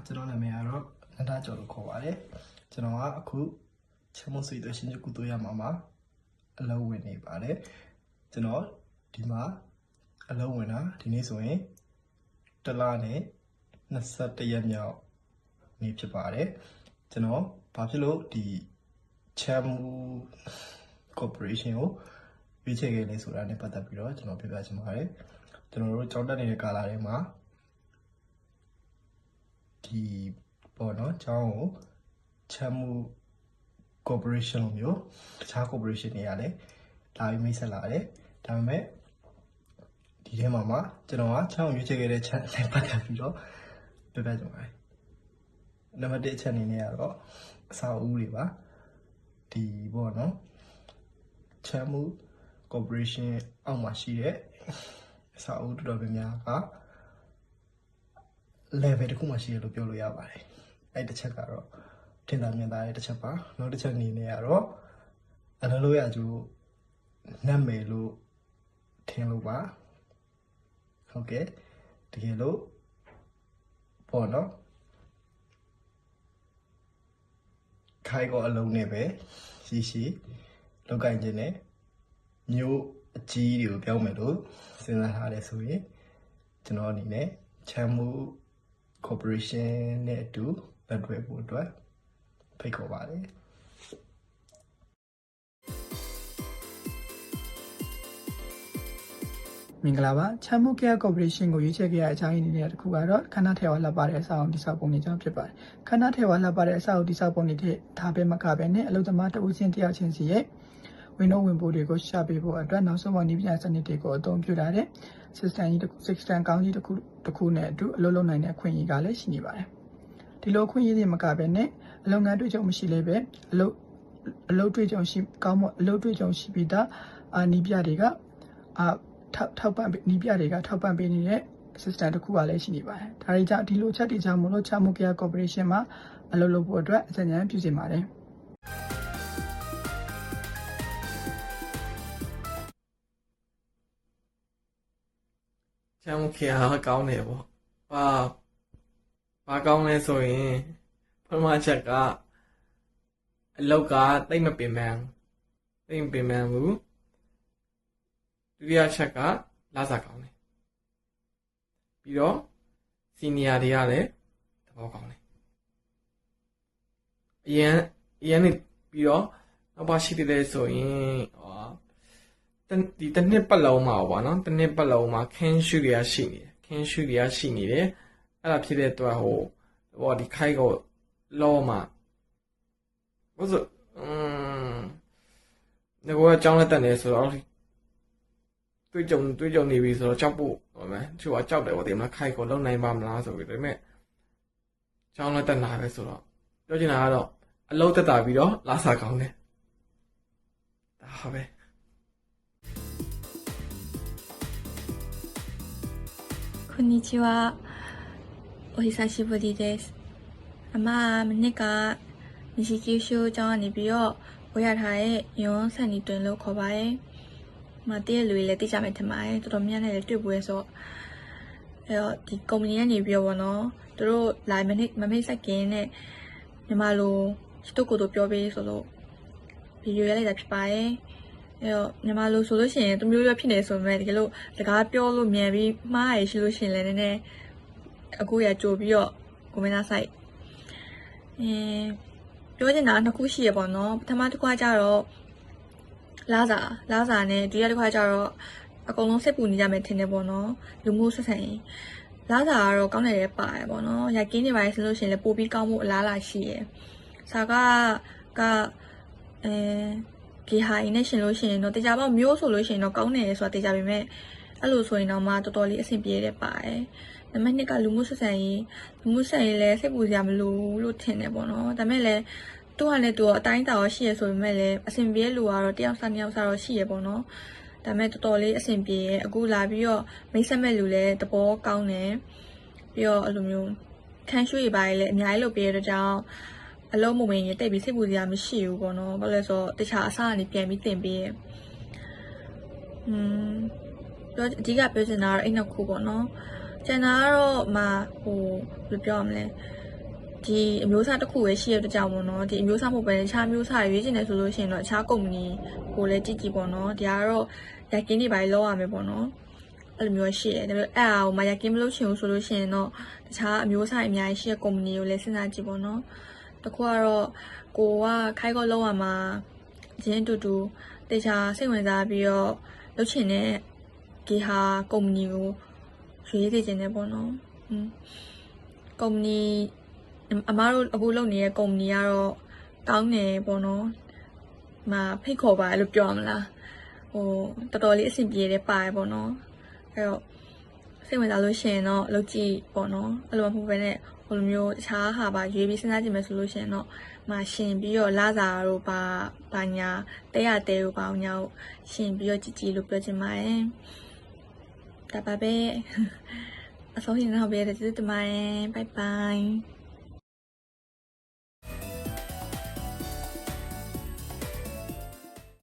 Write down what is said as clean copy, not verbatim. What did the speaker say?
ကျွန်တော်နာမည်ကတော့နန္ဒကျော်လို့ခေါ်ပါတယ်ကျွန်တော်ကအခုချက်မုတ်စိတ်အတွက်ရှင်ကျကုသိုလ်ရမှာအလုံးဝင်နေပါတယ်ကျွန်တော်ဒီမှာအလုံးဝင်တာဒီနေ့ဆိုရင်တစ်လနဲ့21ရက်မြောက်နေ့ဖြစ်ပါတယ်ကျွန်တော်ဘာဖြစ်လို့ဒီချက်မုတ် corporation ကိုရွေးချယ်ခဲ့လဲဆိုတာနဲ့ပတ်သက်ပြီးတော့ကျွန်တော်ပြပြချင်ပါတယ်ကျွန်တော်တို့ကြောင်းတက်နေတဲ့ကာလထဲမှာဒီပေါ့နော်ကျောင်းကိုချမ်းမှု corporation လိုမျိုးတခြား corporation တွေကလည်းလာပြီးမိတ်ဆက်လာတယ်ဒါပေမဲ့ဒီထဲမှာကျွန်တော်ကချမ်းကိုရွေးချယ်ခဲ့တဲ့ချက်နဲ့ပတ်သက်ပြီးတော့ပြပြကြပါတယ်နံပါတ်1အချက်အနေနဲ့ကတော့အစာအုပ်တွေပါဒီပေါ့နော်ချမ်းမှု corporation အောက်မှာရှိတဲ့အစာအုပ်တော်တော်များများကlevel တစ်ခုမှရှိရလို့ပြောလို့ရပါတယ်အဲ့တစ်ချက်ကတော့ထင်သာမြင်သာတဲ့တစ်ချက်ပါနောက်တစ်ချက်အနေနဲ့ကတော့အလုံးလို့ရကျိုးနတ်မယ်လို့ထင်လို့ပါဟုတ်ကဲ့တကယ်လို့ပေါ့နော်ခိုင်ကအလုံးနဲ့ပဲရှိလောက်ကင်ခြင်းနဲ့မျိုးအကြီးတွေကိုပြောင်းမယ်လို့စဉ်းစားထားတယ်ဆိုရင်ကျွန်တော်အနေနဲ့ချမ်းမှု corporation နဲ့အတူလက်တွဲဖို့အတွက်ဖိတ်ခေါ်ပါတယ်မင်္ဂလာပါချမ်းမှု care corporation ကိုရွေးချယ်ခဲ့ရတဲ့အကြောင်းရင်းတွေတစ်ခုကတော့ခန္ဓာထေဝါလှပတဲ့အစာအုံတိစောက်ပုံတွေကြောင့်ဖြစ်ပါတယ်ခန္ဓာထေဝါလှပတဲ့အစာအုံတိစောက်ပုံတွေဒါပဲမကပဲနဲ့အလုပ်သမားတဦးချင်းတယောက်ချင်းစီရဲ့ဝင်တော့ဝင်ပို့တွေကိုရှာပေးဖို့အတွက်နောက်ဆုံးပေါ်နည်းပညာစနစ်တွေကိုအသုံးပြုထားတဲ့ system ကြီးတစ်ခု system ကောင်းကြီးတစ်ခုနဲ့အတူအလုပ်လုပ်နိုင်တဲ့အခွင့်အရေးကလည်းရှိနေပါတယ်ဒီလိုအခွင့်အရေးတွေမကပဲနဲ့အလုပ်ငန်းတွေ့ကြုံမရှိလဲပဲအလုပ်တွေ့ကြုံရှိကောင်းမအလုပ်တွေ့ကြုံရှိပြီးသားနီးပြတွေကထောက်ပံ့နီးပြတွေကထောက်ပံ့ပေးနေတဲ့ system တစ်ခုကလည်းရှိနေပါတယ်ဒါတွေကြောင့်ဒီလိုချက်တွေကြောင့်မလို့ချမှု care corporation မှာအလုပ်လုပ်ဖို့အတွက်အကြံဉာဏ်ပြုစီပါတယ်ချမ်းခေဟာကောင်းတယ်ပေါ့ဘာကောင်းလဲဆိုရင်ပထမချက်ကအလောက်ကတိတ်မပင်ပန်းဘူးဒုတိယချက်ကလာစားကောင်းတယ်ပြီးတော့စီနီယာတွေကလည်းသဘောကောင်းတယ်အရင်နေပြီးတော့နောက်ပါရှိတယ်ဆိုရင်ဒီတစ်နှစ်ပတ်လုံးမှာပေါ့နော်တစ်နှစ်ပတ်လုံးမှာခင်းရှုတွေကရှိနေတယ်အဲ့ဒါဖြစ်တဲ့အတွက်ဟိုဒီခိုက်ကိုလောမှာဘုဆိုငါကအကြောင်းလက်တက်နေဆိုတော့တွေ့ကြုံနေပြီဆိုတော့ကြောက်ဖို့ဟုတ်မယ်သူကကြောက်တယ်ဗောဒီမှာခိုက်ကိုလုံနိုင်ပါမလားဆိုပြီးဒါပေမဲ့အကြောင်းလက်တက်လာပဲဆိုတော့ပြောချင်တာကတော့အလုံးတက်တာပြီးတော့လာစားကောင်းတယ်ဒါပဲこんにちは。お久しぶりです。မနေ့က西九州ကျောင်းကနေပြီးတော့ဝယ်ရထားတဲ့ရုံးဆက်နေတွင်လို့ခေါ်ပါတယ်။တည့်ရလူတွေလည်းသိကြမယ်ထင်ပါတယ်။တော်တော်များများလည်းတွေ့ပွဲဆိုတော့ဒီကုမ္ပဏီကနေပြီးတော့ဗောနော်။သူတို့လာမမိတ်ဆက်ကင်းနဲ့မြန်မာလို一言ပြောပေးဆိုလို့ဗီဒီယိုရိုက်လိုက်တာဖြစ်ပါတယ်။မြန်မာလိုဆိုလို့ရှိရင်တမျိုးမျိုးဖြစ်နေဆိုပေမဲ့တကယ်လို့စကားပြောလို့မြန်ပြီးမှားရရှိလို့ရှိရင်လည်းနည်းနည်းအခုရကြိုပြီးတော့ကိုမင်းသားဆိုင်ပြောချင်တာနှစ်ခုရှိရပေါ့နော်ပထမတစ်ခါကျတော့လာစာနဲ့ဒုတိယတစ်ခါကျတော့အကုန်လုံးစိတ်ပူနေကြမယ်ထင်တယ်ပေါ့နော်လူမှုဆက်ဆံရေးလာစာကတော့ကောင်းတယ်လည်းပါတယ်ပေါ့နော်ရကင်းနေပါလေဆိုလို့ရှိရင်လည်းပိုပြီးကောင်းမှုအလားလာရှိရယ်စာကဒီဟာရင်းနဲ့ရှင်လို့ရှိရင်တော့တရားပေါက်မျိုးဆိုလို့ရှိရင်တော့ကောင်းတယ်ဆိုတာတရားပေမဲ့အဲ့လိုဆိုရင်တော့မှတော်တော်လေးအဆင်ပြေတယ်ပါတယ်။နံပါတ်2ကလူမှုဆက်ဆံရေးလည်းစိတ်ပူစရာမလိုလို့ထင်တယ်ပေါ့နော်။ဒါပေမဲ့လည်းသူကလည်းသူအတိုင်းတာရောရှိရဆိုပေမဲ့လည်းအဆင်ပြေလူကတော့တယောက်စားတော့ရှိရပေါ့နော်။ဒါပေမဲ့တော်တော်လေးအဆင်ပြေရဲ့အခုလာပြီးတော့မိတ်ဆက်မဲ့လူလည်းသဘောကောင်းတယ်။ပြီးတော့အဲ့လိုမျိုးခန်းရွှေ့ပါလေလည်းအများကြီးလုပ်ပေးရတဲ့ကြောင့်အလုံးမဝင်ရတိတ်ပြီးစိတ်ပူစရာမရှိဘူးပေါ့နော်ဘာလို့လဲဆိုတော့တခြားအစားကနေပြန်ပြီးတင်ပေးရပြောအဓိကပြောချင်တာကတော့အဲ့နှစ်ခုပေါ့နော် ကျန်တာကတော့ဟိုဘယ်လိုပြောရမလဲဒီအမျိုးအစားတစ်ခုပဲရှိရတဲ့ကြောင့်ပေါ့နော်ဒီအမျိုးအစားမဟုတ်ပဲတခြားမျိုးစားရွေးချင်တယ်ဆိုလို့ရှိရင်တော့တခြားကုမ္ပဏီကိုလည်းကြည့်ကြည့်ပေါ့နော်ဒီကတော့ရက်ကင်းတွေပါလောက်ရမယ်ပေါ့နော်အဲ့လိုမျိုးရှိတယ်ဒါပေမဲ့အဲ့အားကိုရက်ကင်းမလုပ်ချင်ဘူးဆိုလို့ရှိရင်တော့တခြားအမျိုးအစားအများကြီးရှိတဲ့ကုမ္ပဏီကိုလည်းစဉ်းစားကြည့်ပေါ့နော်တခုကတော့ကိုကခိုင်းကောလောက်ရမှာရင်းတူတူတေချာစိတ်ဝင်စားပြီးတော့လုပ်ချင်တဲ့ဒီဟာကုမ္ပဏီကိုရွေးသေးခြင်းနဲ့ပေါ့နော်ကုမ္ပဏီအမားတို့အခုလုပ်နေတဲ့ကုမ္ပဏီကတော့တောင်းနေပေါ့နော်ဖိတ်ခေါ်ပါလို့ပြောမလားဟိုတော်တော်လေးအဆင်ပြေတယ်ပါတယ်ပေါ့နော်အဲ့တော့စိတ်ဝင်စားလို့ရှိရင်တော့လုပ်ကြည့်ပေါ့နော်အဲ့လိုမှမဟုတ်ဘဲနဲ့ဟိုလိုမျိုးတခြားဟာပါရွေးပြီးစဉ်းစားကြည့်မယ်ဆိုလို့ရှိရင်တော့ရှင်ပြီးတော့လာစာတို့ဘာညာတဲရတဲတို့ဘာညာကိုရှင်ပြီးတော့ကြည့်လို့ပြောချင်ပါတယ်ဒါပါပဲအဆုံးရင်တော့ပဲကျေးဇူးတင်ပါတယ် bye bye